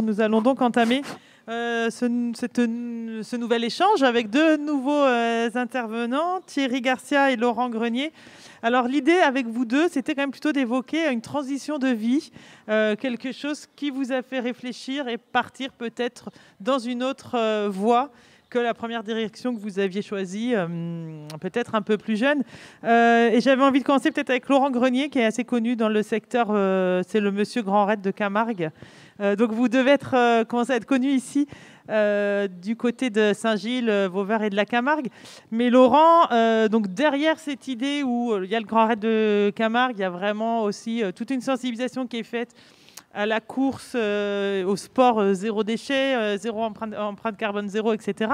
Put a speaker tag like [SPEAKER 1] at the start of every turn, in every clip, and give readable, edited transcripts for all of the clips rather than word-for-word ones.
[SPEAKER 1] Nous allons donc entamer ce nouvel échange avec deux nouveaux intervenants, Thierry Garcia et Laurent Grenier. Alors l'idée avec vous deux, c'était quand même plutôt d'évoquer une transition de vie, quelque chose qui vous a fait réfléchir et partir peut-être dans une autre voie que la première direction que vous aviez choisie, peut-être un peu plus jeune. Et j'avais envie de commencer peut-être avec Laurent Grenier, qui est assez connu dans le secteur, c'est le monsieur Grand Raid de Camargue. Donc vous devez commencer à être connu ici, du côté de Saint-Gilles, Vauvert et de la Camargue. Mais Laurent, donc derrière cette idée où il y a le Grand Raid de Camargue, il y a vraiment aussi toute une sensibilisation qui est faite à la course, au sport zéro déchet, zéro empreinte carbone zéro, etc.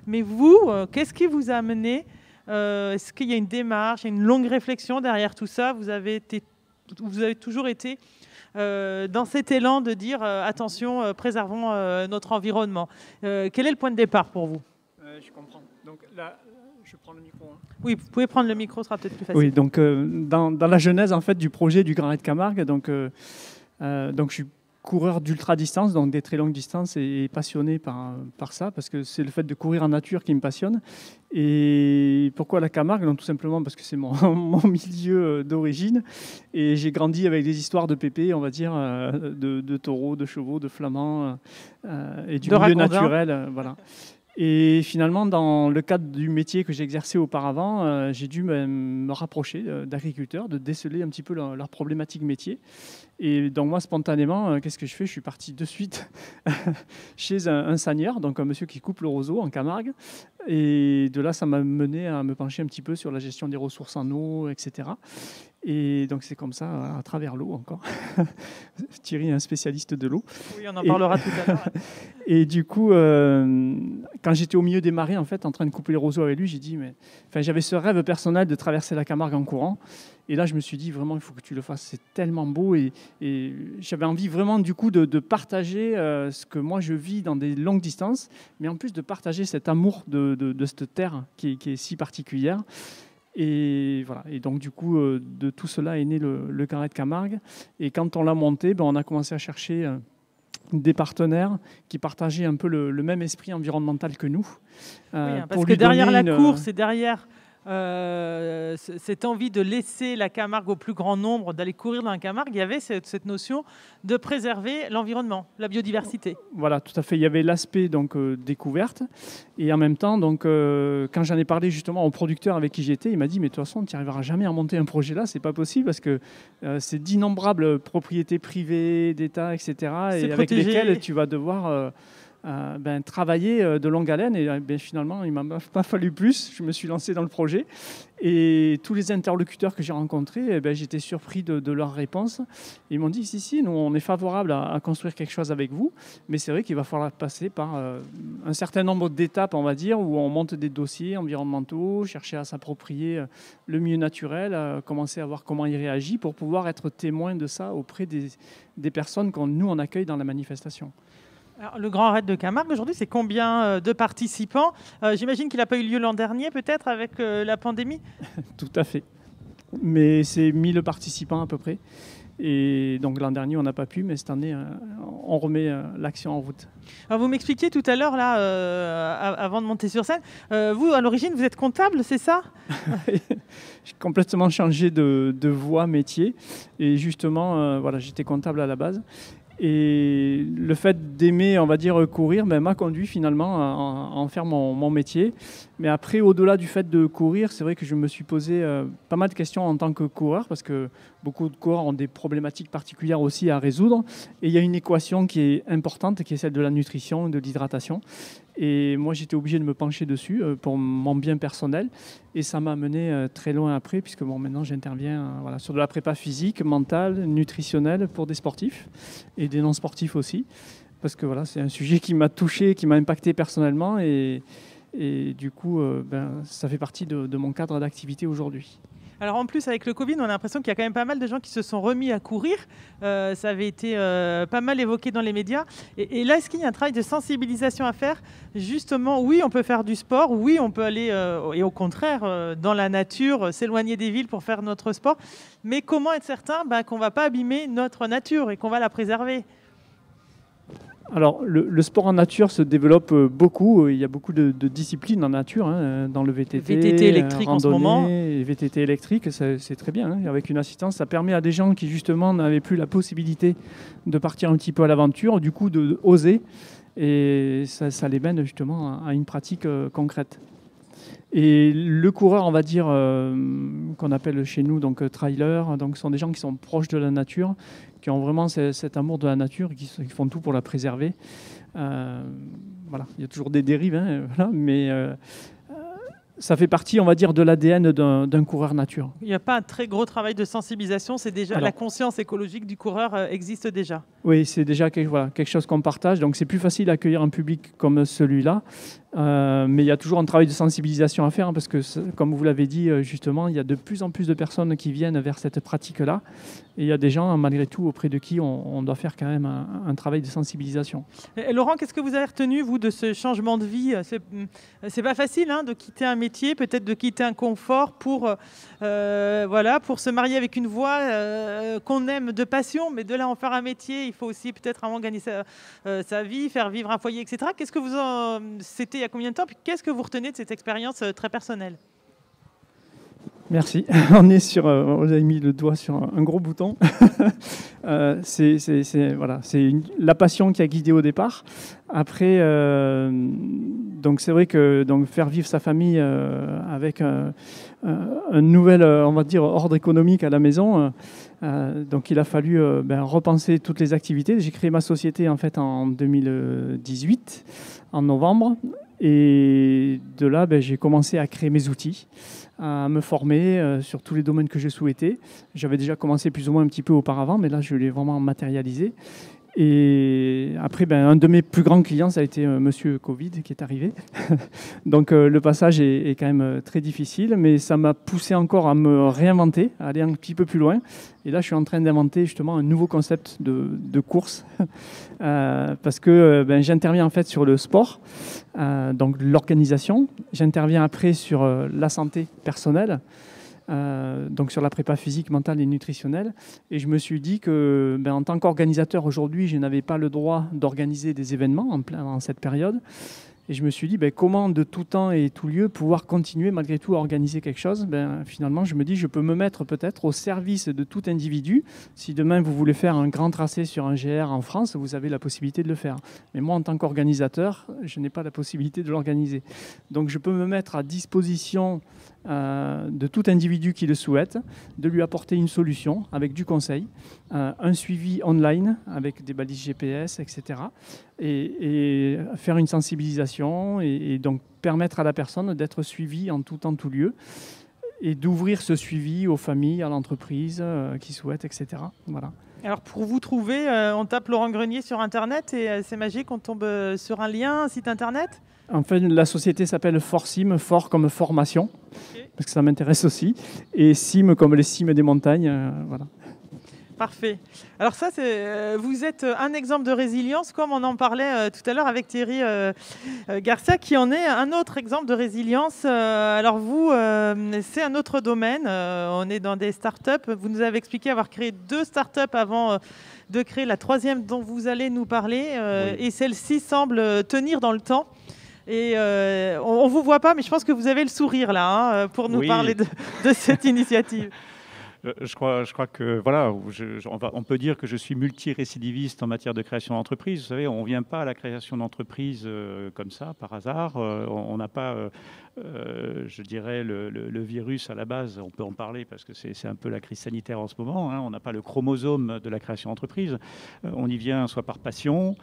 [SPEAKER 1] Mais vous, qu'est-ce qui vous a amené Est-ce qu'il y a une démarche, une longue réflexion derrière tout ça? Vous avez toujours été dans cet élan de dire attention, préservons notre environnement. Quel est le point de départ pour vous?
[SPEAKER 2] Je comprends. Donc là, je prends le micro. Hein.
[SPEAKER 1] Oui, vous pouvez prendre le micro, ce sera peut-être plus facile.
[SPEAKER 2] Oui, donc dans la genèse en fait du projet du Grand Raid Camargue, donc je suis coureur d'ultra-distance, donc des très longues distances, et passionné par ça, parce que c'est le fait de courir en nature qui me passionne. Et pourquoi la Camargue? Donc, tout simplement parce que c'est mon milieu d'origine. Et j'ai grandi avec des histoires de pépés, on va dire, de taureaux, de chevaux, de flamants, et du milieu naturel. Voilà. Et finalement, dans le cadre du métier que j'exerçais auparavant, j'ai dû me rapprocher d'agriculteurs, de déceler un petit peu leurs problématiques métiers. Et donc moi, spontanément, qu'est-ce que je fais? Je suis parti de suite chez un seigneur, donc un monsieur qui coupe le roseau en Camargue. Et de là, ça m'a mené à me pencher un petit peu sur la gestion des ressources en eau, etc. Et donc c'est comme ça, à travers l'eau encore. Thierry est un spécialiste de l'eau.
[SPEAKER 1] Oui, on en parlera tout à l'heure.
[SPEAKER 2] Et du coup, quand j'étais au milieu des marées, en fait, en train de couper les roseaux avec lui, j'ai dit, j'avais ce rêve personnel de traverser la Camargue en courant. Et là, je me suis dit, vraiment, il faut que tu le fasses. C'est tellement beau. Et j'avais envie vraiment, du coup, de partager ce que moi, je vis dans des longues distances, mais en plus de partager cet amour de cette terre qui est si particulière. Et voilà. Et donc, du coup, de tout cela est né le Grand Raid Camargue. Et quand on l'a monté, on a commencé à chercher des partenaires qui partageaient un peu le même esprit environnemental que nous.
[SPEAKER 1] Oui, parce que derrière la course et derrière cette envie de laisser la Camargue au plus grand nombre, d'aller courir dans la Camargue, il y avait cette notion de préserver l'environnement, la biodiversité.
[SPEAKER 2] Voilà, tout à fait. Il y avait l'aspect découverte. Et en même temps, quand j'en ai parlé justement au producteur avec qui j'étais, il m'a dit, mais de toute façon, tu n'y arriveras jamais à monter un projet là, c'est pas possible parce que c'est d'innombrables propriétés privées, d'État, etc. Et avec lesquelles tu vas devoir travailler de longue haleine. Et finalement, il ne m'a pas fallu plus. Je me suis lancé dans le projet. Et tous les interlocuteurs que j'ai rencontrés, j'étais surpris de leurs réponses. Ils m'ont dit, si, nous, on est favorable à construire quelque chose avec vous. Mais c'est vrai qu'il va falloir passer par un certain nombre d'étapes, on va dire, où on monte des dossiers environnementaux, chercher à s'approprier le milieu naturel, commencer à voir comment il réagit pour pouvoir être témoin de ça auprès des personnes on accueille dans la manifestation.
[SPEAKER 1] Alors, le Grand Raid de Camargue, aujourd'hui, c'est combien de participants? J'imagine qu'il n'a pas eu lieu l'an dernier, peut-être, avec la pandémie?
[SPEAKER 2] Tout à fait. Mais c'est 1000 participants à peu près. Et donc l'an dernier, on n'a pas pu, mais cette année, on remet l'action en route.
[SPEAKER 1] Alors, vous m'expliquiez tout à l'heure, là, avant de monter sur scène, vous, à l'origine, vous êtes comptable, c'est ça?
[SPEAKER 2] J'ai complètement changé de voie, métier. Et justement, j'étais comptable à la base. Et le fait d'aimer, on va dire, courir, m'a conduit finalement à en faire mon métier. Mais après, au-delà du fait de courir, c'est vrai que je me suis posé pas mal de questions en tant que coureur, parce que beaucoup de coureurs ont des problématiques particulières aussi à résoudre. Et il y a une équation qui est importante, qui est celle de la nutrition, de l'hydratation. Et moi, j'étais obligé de me pencher dessus pour mon bien personnel. Et ça m'a mené très loin après, puisque maintenant, j'interviens sur de la prépa physique, mentale, nutritionnelle pour des sportifs et des non-sportifs aussi. Parce que c'est un sujet qui m'a touché, qui m'a impacté personnellement. Et du coup, ça fait partie de mon cadre d'activité aujourd'hui.
[SPEAKER 1] Alors en plus, avec le Covid, on a l'impression qu'il y a quand même pas mal de gens qui se sont remis à courir. Ça avait été pas mal évoqué dans les médias. Et là, est-ce qu'il y a un travail de sensibilisation à faire? Justement, oui, on peut faire du sport, oui, on peut aller, et au contraire, dans la nature, s'éloigner des villes pour faire notre sport. Mais comment être certain qu'on ne va pas abîmer notre nature et qu'on va la préserver?
[SPEAKER 2] Alors, le sport en nature se développe beaucoup. Il y a beaucoup de disciplines en nature, hein, dans le VTT,
[SPEAKER 1] VTT électrique en ce moment.
[SPEAKER 2] et VTT électrique, c'est très bien. Hein. Avec une assistance, ça permet à des gens qui, justement, n'avaient plus la possibilité de partir un petit peu à l'aventure, du coup, de oser. Et ça les mène, justement, à une pratique concrète. Et le coureur, on va dire, qu'on appelle chez nous donc trailer, donc ce sont des gens qui sont proches de la nature, qui ont vraiment cet amour de la nature, qui font tout pour la préserver. Voilà, il y a toujours des dérives, hein, voilà, mais ça fait partie, on va dire, de l'ADN d'un coureur nature.
[SPEAKER 1] Il n'y a pas un très gros travail de sensibilisation, c'est déjà la conscience écologique du coureur existe déjà.
[SPEAKER 2] Oui, c'est déjà quelque chose qu'on partage, donc c'est plus facile d'accueillir un public comme celui-là. Mais il y a toujours un travail de sensibilisation à faire, hein, parce que, comme vous l'avez dit justement, il y a de plus en plus de personnes qui viennent vers cette pratique-là. Et il y a des gens, malgré tout, auprès de qui on doit faire quand même un travail de sensibilisation.
[SPEAKER 1] Et Laurent, qu'est-ce que vous avez retenu, vous, de ce changement de vie? C'est pas facile, hein, de quitter un métier, peut-être de quitter un confort pour se marier avec une voie qu'on aime de passion, mais de là en faire un métier, il faut aussi peut-être avant gagner sa vie, faire vivre un foyer, etc. Qu'est-ce que c'était il y a combien de temps? Puis qu'est-ce que vous retenez de cette expérience très personnelle?
[SPEAKER 2] Merci. On est vous avez mis le doigt sur un gros bouton. C'est la passion qui a guidé au départ. Après, donc c'est vrai que faire vivre sa famille avec un nouvel, on va dire, ordre économique à la maison. Donc il a fallu repenser toutes les activités. J'ai créé ma société en fait en 2018, en novembre. Et de là, j'ai commencé à créer mes outils, à me former sur tous les domaines que je souhaitais. J'avais déjà commencé plus ou moins un petit peu auparavant, mais là, je l'ai vraiment matérialisé. Et après, un de mes plus grands clients, ça a été Monsieur Covid qui est arrivé. Donc le passage est quand même très difficile, mais ça m'a poussé encore à me réinventer, à aller un petit peu plus loin. Et là, je suis en train d'inventer justement un nouveau concept de course, parce que j'interviens en fait sur le sport, donc l'organisation. J'interviens après sur la santé personnelle. Donc sur la prépa physique, mentale et nutritionnelle. Et je me suis dit que, en tant qu'organisateur aujourd'hui, je n'avais pas le droit d'organiser des événements en cette période. Et je me suis dit, comment de tout temps et tout lieu pouvoir continuer malgré tout à organiser quelque chose. Finalement, je me dis, je peux me mettre peut-être au service de tout individu. Si demain vous voulez faire un grand tracé sur un GR en France, vous avez la possibilité de le faire. Mais moi, en tant qu'organisateur, je n'ai pas la possibilité de l'organiser. Donc je peux me mettre à disposition de tout individu qui le souhaite, de lui apporter une solution avec du conseil, un suivi online avec des balises GPS, etc. Et faire une sensibilisation et donc permettre à la personne d'être suivie en tout temps, tout lieu, et d'ouvrir ce suivi aux familles, à l'entreprise qui souhaitent, etc. Voilà.
[SPEAKER 1] Alors pour vous trouver, on tape Laurent Grenier sur Internet et c'est magique, on tombe sur un lien, un site Internet?
[SPEAKER 2] En fait, la société s'appelle Forsim, fort comme formation, parce que ça m'intéresse aussi, et Sim comme les cimes des montagnes, voilà.
[SPEAKER 1] Parfait. Alors ça, vous êtes un exemple de résilience, comme on en parlait tout à l'heure avec Thierry Garcia, qui en est un autre exemple de résilience. Alors vous, c'est un autre domaine. On est dans des startups. Vous nous avez expliqué avoir créé 2 startups avant de créer la 3e dont vous allez nous parler. Oui. Et celle-ci semble tenir dans le temps. Et on ne vous voit pas, mais je pense que vous avez le sourire là, hein, pour nous parler de cette initiative.
[SPEAKER 3] Je crois que voilà, on peut dire que je suis multirécidiviste en matière de création d'entreprise. Vous savez, on ne vient pas à la création d'entreprise comme ça, par hasard. On n'a pas, je dirais, le virus à la base. On peut en parler parce que c'est un peu la crise sanitaire en ce moment. Hein. On n'a pas le chromosome de la création d'entreprise. On y vient soit par passion,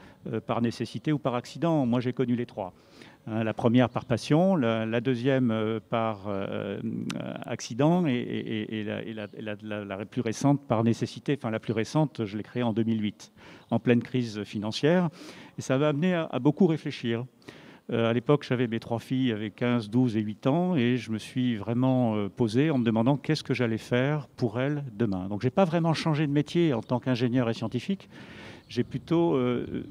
[SPEAKER 3] par nécessité ou par accident. Moi, j'ai connu les 3. La première par passion, la deuxième par accident et la plus récente par nécessité. Enfin, la plus récente, je l'ai créée en 2008, en pleine crise financière. Et ça m'a amené à beaucoup réfléchir. À l'époque, j'avais mes 3 filles avec 15, 12 et 8 ans et je me suis vraiment posé en me demandant qu'est-ce que j'allais faire pour elles demain. Donc, je n'ai pas vraiment changé de métier en tant qu'ingénieur et scientifique. J'ai plutôt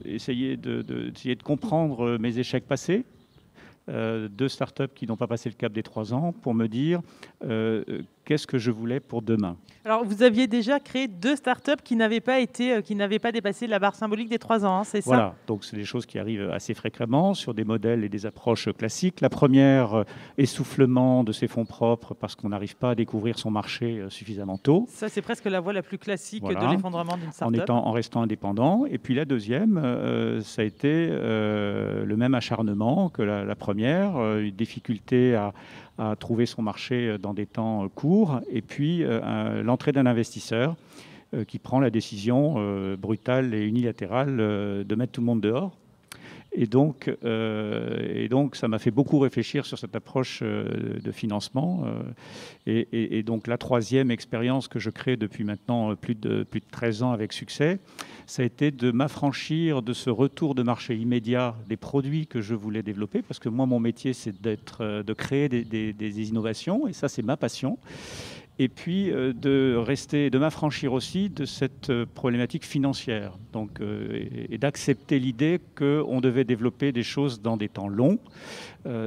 [SPEAKER 3] essayé de comprendre mes échecs passés. 2 startups qui n'ont pas passé le cap des 3 ans pour me dire qu'est-ce que je voulais pour demain.
[SPEAKER 1] Alors, vous aviez déjà créé 2 startups qui n'avaient pas dépassé la barre symbolique des 3 ans, hein, c'est ça?
[SPEAKER 3] Voilà, donc c'est des choses qui arrivent assez fréquemment sur des modèles et des approches classiques. La première, essoufflement de ses fonds propres parce qu'on n'arrive pas à découvrir son marché suffisamment tôt.
[SPEAKER 1] Ça, c'est presque la voie la plus classique
[SPEAKER 3] Voilà.
[SPEAKER 1] de l'effondrement d'une startup.
[SPEAKER 3] En restant indépendant. Et puis la deuxième, ça a été le même acharnement que la première, une difficulté à trouver son marché dans des temps courts, et puis l'entrée d'un investisseur qui prend la décision brutale et unilatérale de mettre tout le monde dehors. Et donc, ça m'a fait beaucoup réfléchir sur cette approche de financement. Et donc, la troisième expérience que je crée depuis maintenant plus de 13 ans avec succès, ça a été de m'affranchir de ce retour de marché immédiat des produits que je voulais développer, parce que moi, mon métier, c'est de créer des innovations, et ça, c'est ma passion. Et puis de m'affranchir aussi de cette problématique financière, donc, et d'accepter l'idée qu'on devait développer des choses dans des temps longs.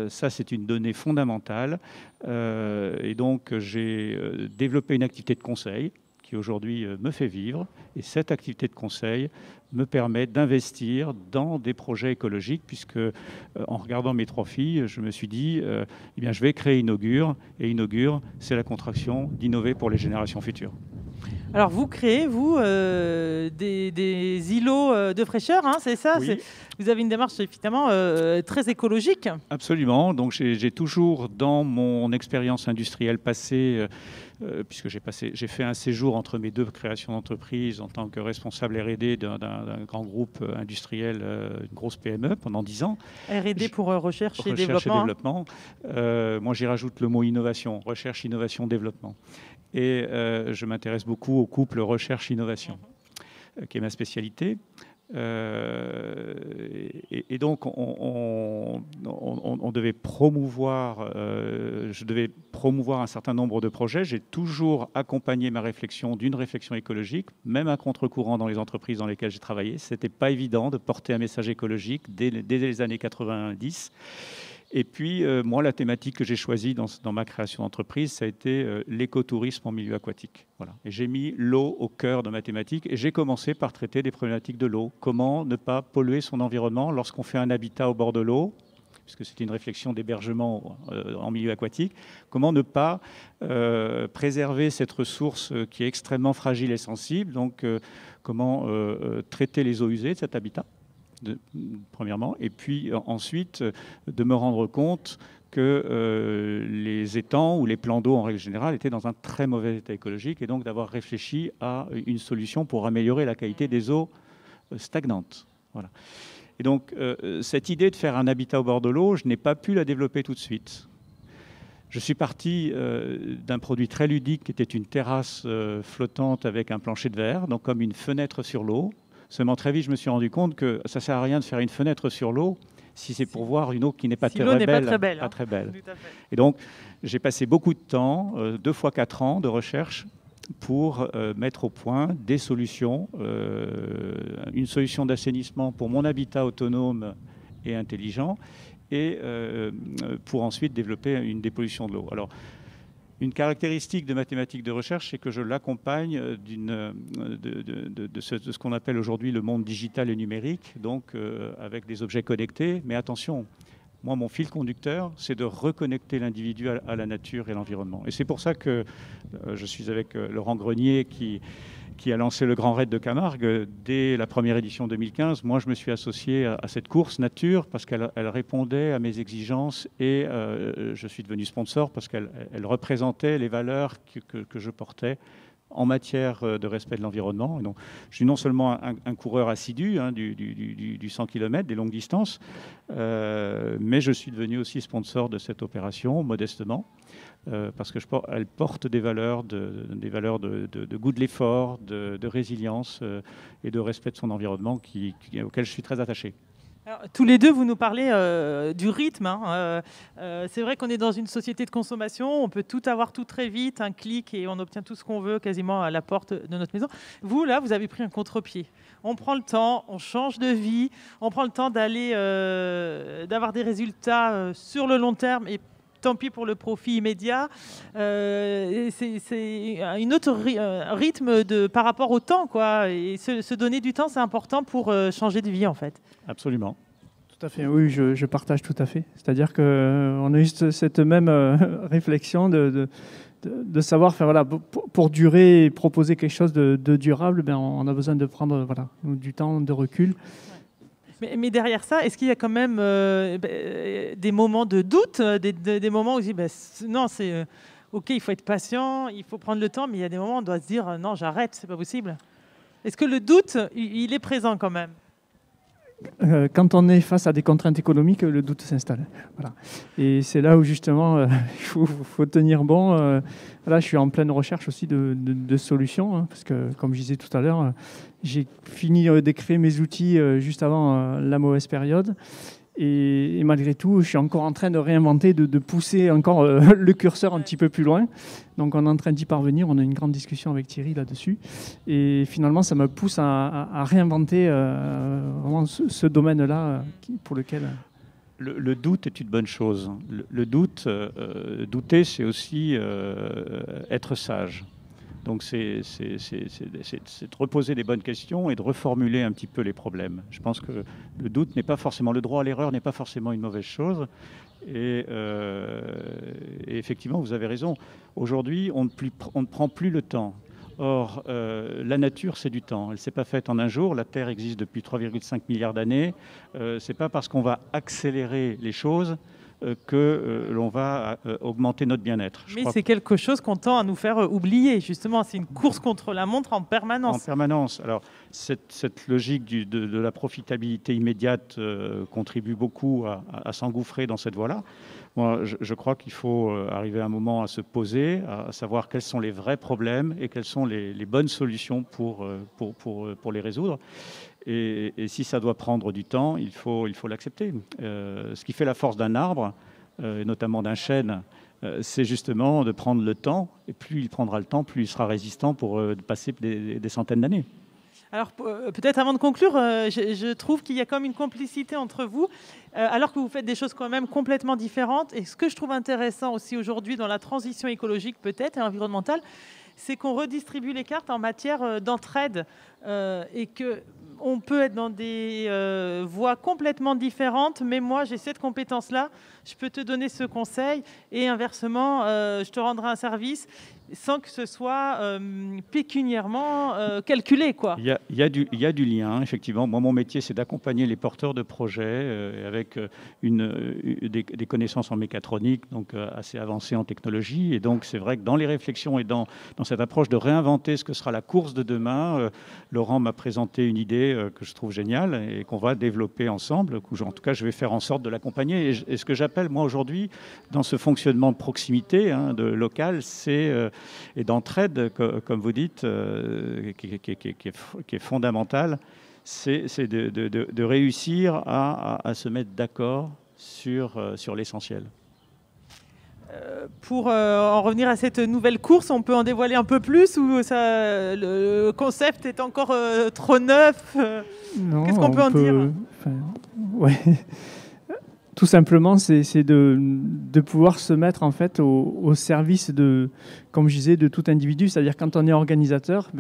[SPEAKER 3] Ça, c'est une donnée fondamentale. Et donc, j'ai développé une activité de conseil qui aujourd'hui me fait vivre. Et cette activité de conseil me permet d'investir dans des projets écologiques, puisque en regardant mes 3 filles, je me suis dit, eh bien, je vais créer Inaugure. Et Inaugure, c'est la contraction d'innover pour les générations futures.
[SPEAKER 1] Alors, vous créez, vous, des îlots de fraîcheur, hein, c'est ça?
[SPEAKER 3] Oui.
[SPEAKER 1] Vous avez une démarche, évidemment, très écologique.
[SPEAKER 3] Absolument. Donc, j'ai toujours, dans mon expérience industrielle passée, puisque j'ai fait un séjour entre mes 2 créations d'entreprise en tant que responsable R&D d'un grand groupe industriel, une grosse PME, pendant 10 ans.
[SPEAKER 1] R&D pour recherche et développement.
[SPEAKER 3] Moi, j'y rajoute le mot innovation, recherche, innovation, développement. Et je m'intéresse beaucoup au couple recherche-innovation, qui est ma spécialité. Et donc, on devait promouvoir, je devais promouvoir un certain nombre de projets. J'ai toujours accompagné ma réflexion d'une réflexion écologique, même à contre-courant dans les entreprises dans lesquelles j'ai travaillé. Ce n'était pas évident de porter un message écologique dès les années 90. Et puis, moi, la thématique que j'ai choisie dans ma création d'entreprise, ça a été l'écotourisme en milieu aquatique. Voilà. Et j'ai mis l'eau au cœur de ma thématique et j'ai commencé par traiter des problématiques de l'eau. Comment ne pas polluer son environnement lorsqu'on fait un habitat au bord de l'eau, puisque c'est une réflexion d'hébergement en milieu aquatique. Comment ne pas préserver cette ressource qui est extrêmement fragile et sensible. Donc, comment traiter les eaux usées de cet habitat, premièrement, et puis ensuite de me rendre compte que les étangs ou les plans d'eau en règle générale étaient dans un très mauvais état écologique, et donc d'avoir réfléchi à une solution pour améliorer la qualité des eaux stagnantes. Voilà. Et donc cette idée de faire un habitat au bord de l'eau, je n'ai pas pu la développer tout de suite. Je suis parti d'un produit très ludique qui était une terrasse flottante avec un plancher de verre, donc comme une fenêtre sur l'eau. Seulement, très vite, je me suis rendu compte que ça ne sert à rien de faire une fenêtre sur l'eau si c'est pour voir une eau qui n'est pas très belle.
[SPEAKER 1] Pas très belle.
[SPEAKER 3] Et donc, j'ai passé beaucoup de temps, 2 fois 4 ans de recherche, pour mettre au point des solutions, une solution d'assainissement pour mon habitat autonome et intelligent, et pour ensuite développer une dépollution de l'eau. Alors, une caractéristique de mathématiques de recherche, c'est que je l'accompagne de ce qu'on appelle aujourd'hui le monde digital et numérique, donc avec des objets connectés. Mais attention, moi, mon fil conducteur, c'est de reconnecter l'individu à la nature et l'environnement. Et c'est pour ça que je suis avec Laurent Grenier qui a lancé le Grand Raid de Camargue dès la première édition 2015. Moi, je me suis associé à cette course nature parce qu'elle répondait à mes exigences, et je suis devenu sponsor parce qu'elle représentait les valeurs que je portais en matière de respect de l'environnement. Donc, je suis non seulement un coureur assidu du 100 km, des longues distances, mais je suis devenu aussi sponsor de cette opération, modestement. Parce qu'elle porte des valeurs de goût de l'effort, de résilience et de respect de son environnement auquel je suis très attaché.
[SPEAKER 1] Alors, tous les deux, vous nous parlez du rythme. C'est vrai qu'on est dans une société de consommation, on peut tout avoir tout très vite, un clic, et on obtient tout ce qu'on veut quasiment à la porte de notre maison. Vous, là, vous avez pris un contre-pied. On prend le temps, on change de vie, on prend le temps d'avoir des résultats sur le long terme et tant pis pour le profit immédiat. C'est un autre rythme par rapport au temps, quoi. Et se donner du temps, c'est important pour changer de vie, en fait.
[SPEAKER 3] Absolument.
[SPEAKER 2] Tout à fait, oui, je partage tout à fait. C'est-à-dire qu'on a eu cette même réflexion de savoir, voilà, pour durer et proposer quelque chose de durable, on a besoin de prendre du temps de recul.
[SPEAKER 1] Mais derrière ça, est-ce qu'il y a quand même des moments de doute, des moments où on se dit non, c'est OK, il faut être patient, il faut prendre le temps, mais il y a des moments où on doit se dire non, j'arrête, c'est pas possible. Est-ce que le doute, il est présent quand même?
[SPEAKER 2] Quand on est face à des contraintes économiques, le doute s'installe. Voilà. Et c'est là où justement il faut tenir bon. Là, je suis en pleine recherche aussi de solutions, parce que, comme je disais tout à l'heure, j'ai fini d'écrire mes outils juste avant la mauvaise période. Et malgré tout, je suis encore en train de réinventer, de pousser encore le curseur un petit peu plus loin. Donc on est en train d'y parvenir, on a une grande discussion avec Thierry là-dessus. Et finalement, ça me pousse à réinventer vraiment ce domaine-là pour lequel...
[SPEAKER 3] Le doute est une bonne chose. Le doute, douter, c'est aussi être sage. Donc c'est de reposer les bonnes questions et de reformuler un petit peu les problèmes. Je pense que le doute n'est pas forcément, le droit à l'erreur n'est pas forcément une mauvaise chose. Et effectivement, vous avez raison. Aujourd'hui, on ne prend plus le temps. Or, la nature, c'est du temps. Elle ne s'est pas faite en un jour. La Terre existe depuis 3,5 milliards d'années. Ce n'est pas parce qu'on va accélérer les choses que l'on va augmenter notre bien-être.
[SPEAKER 1] Mais c'est quelque chose qu'on tend à nous faire oublier, justement. C'est une course contre la montre en permanence.
[SPEAKER 3] En permanence. Alors, cette logique de la profitabilité immédiate contribue beaucoup à s'engouffrer dans cette voie-là. Moi, je crois qu'il faut arriver à un moment à se poser, à savoir quels sont les vrais problèmes et quelles sont les bonnes solutions pour les résoudre. Et si ça doit prendre du temps, il faut l'accepter. Ce qui fait la force d'un arbre, et notamment d'un chêne, c'est justement de prendre le temps. Et plus il prendra le temps, plus il sera résistant pour passer des centaines d'années.
[SPEAKER 1] Alors, peut-être avant de conclure, je trouve qu'il y a comme une complicité entre vous, alors que vous faites des choses quand même complètement différentes. Et ce que je trouve intéressant aussi aujourd'hui dans la transition écologique peut-être et environnementale, c'est qu'on redistribue les cartes en matière d'entraide et qu'on peut être dans des voies complètement différentes, mais moi j'ai cette compétence-là, je peux te donner ce conseil et inversement, je te rendrai un service sans que ce soit pécuniairement calculé, quoi.
[SPEAKER 3] Il y a du lien, effectivement. Moi, mon métier, c'est d'accompagner les porteurs de projets avec des connaissances en mécatronique, donc assez avancées en technologie. Et donc, c'est vrai que dans les réflexions et dans cette approche de réinventer ce que sera la course de demain, Laurent m'a présenté une idée que je trouve géniale et qu'on va développer ensemble. En tout cas, je vais faire en sorte de l'accompagner. Et ce que j'appelle, moi, aujourd'hui, dans ce fonctionnement de proximité, de local, et d'entraide, comme vous dites, qui est fondamentale, c'est de réussir à se mettre d'accord sur l'essentiel.
[SPEAKER 1] Pour en revenir à cette nouvelle course, on peut en dévoiler un peu plus ou le concept est encore trop neuf? Qu'est-ce qu'on peut en dire?
[SPEAKER 2] Ouais. Tout simplement, c'est de pouvoir se mettre en fait au service comme je disais, de tout individu. C'est-à-dire quand on est organisateur,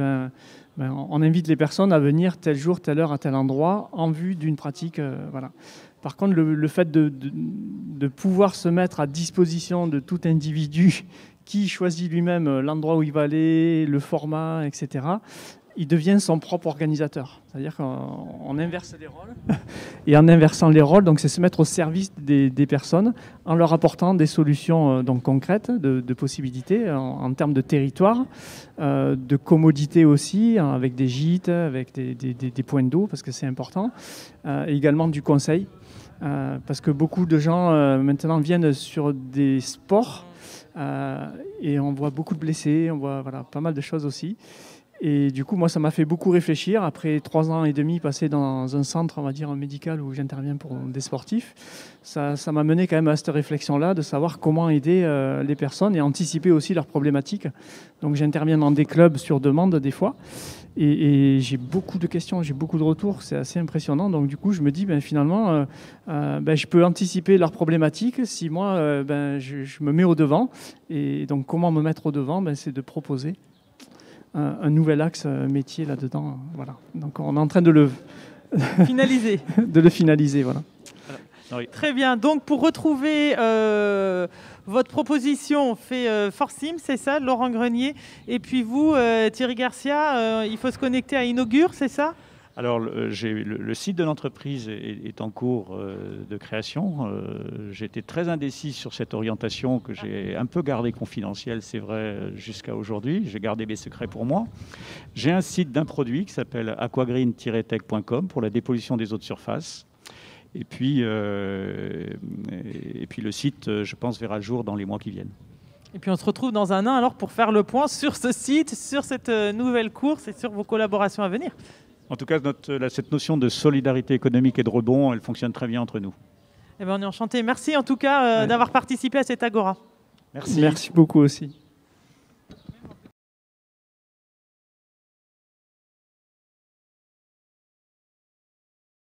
[SPEAKER 2] on invite les personnes à venir tel jour, telle heure, à tel endroit, en vue d'une pratique. Voilà. Par contre, le fait de pouvoir se mettre à disposition de tout individu qui choisit lui-même l'endroit où il va aller, le format, etc., il devient son propre organisateur. C'est-à-dire qu'on inverse les rôles. Et en inversant les rôles, donc c'est se mettre au service des personnes en leur apportant des solutions donc concrètes de possibilités en termes de territoire, de commodité aussi, avec des gîtes, avec des points d'eau, parce que c'est important. Et également du conseil, parce que beaucoup de gens maintenant viennent sur des sports et on voit beaucoup de blessés, on voit pas mal de choses aussi. Et du coup, moi, ça m'a fait beaucoup réfléchir. Après 3 ans et demi passés dans un centre, on va dire, médical où j'interviens pour des sportifs, ça m'a mené quand même à cette réflexion-là de savoir comment aider les personnes et anticiper aussi leurs problématiques. Donc, j'interviens dans des clubs sur demande des fois. Et j'ai beaucoup de questions, j'ai beaucoup de retours, c'est assez impressionnant. Donc, du coup, je me dis, finalement, je peux anticiper leurs problématiques si moi, je me mets au devant. Et donc, comment me mettre au devant? C'est de proposer un nouvel axe métier là-dedans. Voilà. Donc on est en train de le
[SPEAKER 1] finaliser.
[SPEAKER 2] de le finaliser, voilà.
[SPEAKER 3] Oui.
[SPEAKER 1] Très bien. Donc pour retrouver votre proposition, on fait Forcim, c'est ça, Laurent Grenier. Et puis vous, Thierry Garcia, il faut se connecter à Inaugure, c'est ça?
[SPEAKER 3] Alors, le site de l'entreprise est en cours de création. J'étais très indécis sur cette orientation que j'ai un peu gardée confidentielle, c'est vrai, jusqu'à aujourd'hui. J'ai gardé mes secrets pour moi. J'ai un site d'un produit qui s'appelle aquagreen-tech.com pour la dépollution des eaux de surface. Et puis le site, je pense, verra le jour dans les mois qui viennent.
[SPEAKER 1] Et puis on se retrouve dans un an alors pour faire le point sur ce site, sur cette nouvelle course et sur vos collaborations à venir.
[SPEAKER 3] En tout cas, cette notion de solidarité économique et de rebond, elle fonctionne très bien entre nous.
[SPEAKER 1] Eh bien, on est enchantés. Merci en tout cas d'avoir participé à cette Agora.
[SPEAKER 3] Merci.
[SPEAKER 2] Merci beaucoup aussi.